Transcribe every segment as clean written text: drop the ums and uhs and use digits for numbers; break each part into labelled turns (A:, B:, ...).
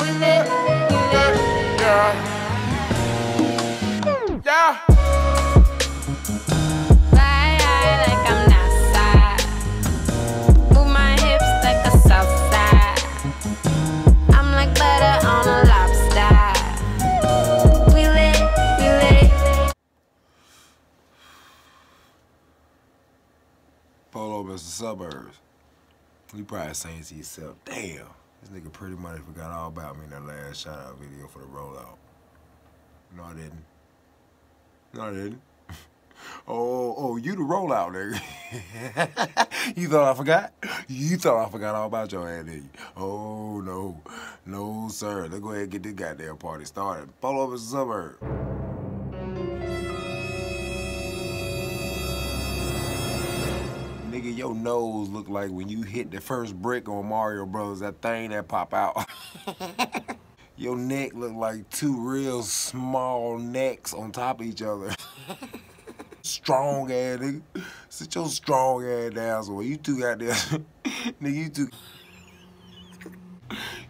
A: We lit, yeah. Yeah.
B: Fly high like I'm NASA. Move my hips like a south side. I'm like butter on a lobster. We lit, we lit.
C: Polo, Mr. Suburbs. You probably saying to yourself, damn, this nigga pretty much forgot all about me in that last shout-out video for the rollout. No, I didn't. No, I didn't. Oh, you the rollout, nigga. You thought I forgot? You thought I forgot all about your ass, didn't you? Oh, no. No, sir. Let's go ahead and get this goddamn party started. Polo, Mr. Suburbs. Nigga, your nose look like when you hit the first brick on Mario Brothers, that thing that pop out. Your neck look like two real small necks on top of each other. Strong ass nigga. Sit your strong ass down somewhere. You too goddamn nigga,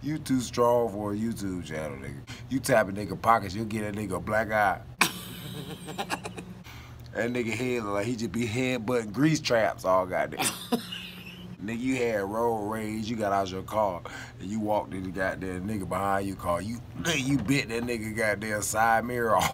C: you too strong for a YouTube channel, nigga. You tap a nigga pockets, you'll get that nigga a black eye. That nigga head look like he just be headbutting grease traps all goddamn. Nigga, you had road rage, you got out your car, and you walked in the goddamn nigga behind your car. You bit that nigga goddamn side mirror off.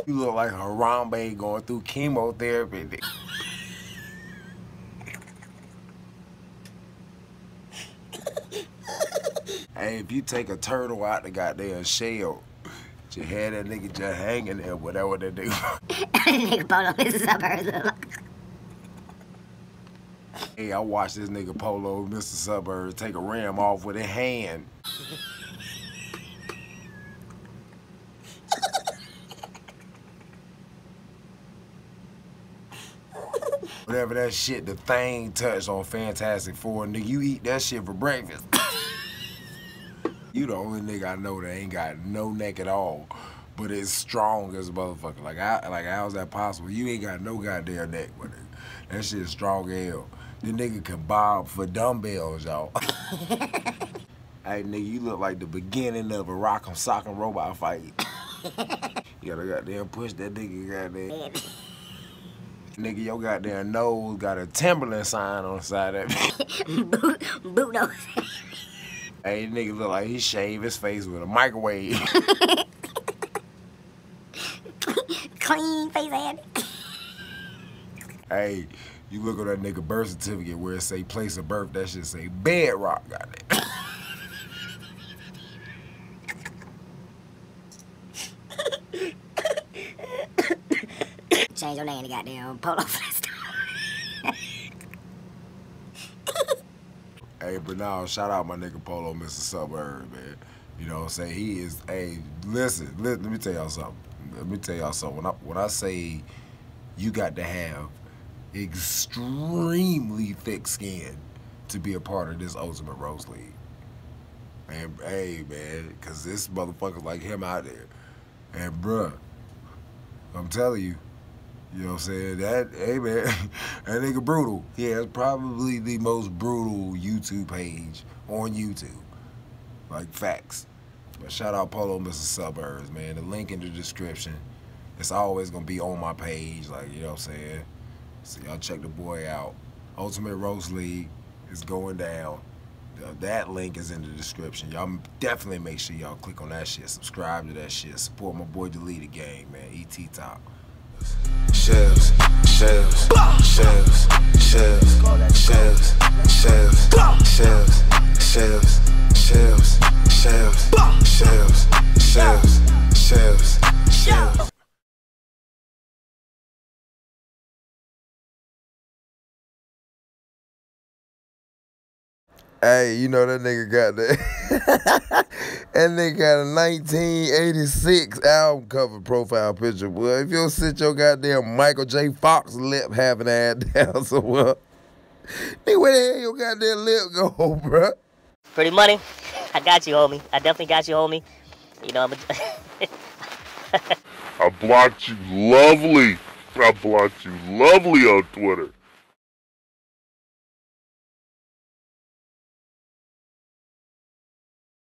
C: You look like Harambe going through chemotherapy, nigga. Hey, if you take a turtle out the goddamn shell, you had that nigga just hanging there, whatever that nigga.
D: Nigga Polo, Mr. Suburbs.
C: Hey, I watched this nigga Polo, Mr. Suburbs, take a ram off with his hand. Whatever that shit, the thing touched on Fantastic Four, nigga, you eat that shit for breakfast. You the only nigga I know that ain't got no neck at all, but it's strong as a motherfucker. Like how's that possible? You ain't got no goddamn neck, but that shit is strong as hell. The nigga can bob for dumbbells, y'all. Hey, nigga, you look like the beginning of a rock'em sock'em robot fight. You gotta goddamn push that nigga goddamn. Nigga, your goddamn nose got a Timberland sign on the side of it.
D: Boot nose.
C: Hey, nigga look like he shaved his face with a microwave.
D: Clean face ass.
C: Hey, you look at that nigga birth certificate where it say place of birth, that shit say Bedrock, goddamn.
D: Change your name to goddamn Polo Fest.
C: Hey, but now, shout out my nigga Polo, Mr. Suburbs, man. You know what I'm saying? He is, hey, listen, let me tell y'all something. Let me tell y'all something. When I say you got to have extremely thick skin to be a part of this Ultimate Roast League. And, hey, man, because this motherfucker's like him out there. And, bruh, I'm telling you, you know what I'm saying? That, hey man, that nigga brutal. He has probably the most brutal YouTube page on YouTube. Like, facts. But shout out Polo, Mr. Suburbs, man. The link in the description. It's always gonna be on my page, like, you know what I'm saying? So y'all check the boy out. Ultimate Roast League is going down. That link is in the description. Y'all definitely make sure y'all click on that shit. Subscribe to that shit. Support my boy Deleted Gang, man. ET Top. Shells, shells, shells, shells, shells, shells, shells, shells, shells, shells, shells, shells, shells, shells. Hey, you know that nigga got that. That nigga got a 1986 album cover profile picture, boy. If you don't sit your goddamn Michael J. Fox lip having that down somewhere, nigga, where the hell your goddamn lip go, bro?
E: Pretty Money, I got you, homie. I definitely got you, homie. You know, I'm a
A: blocked you lovely. I blocked you lovely on Twitter.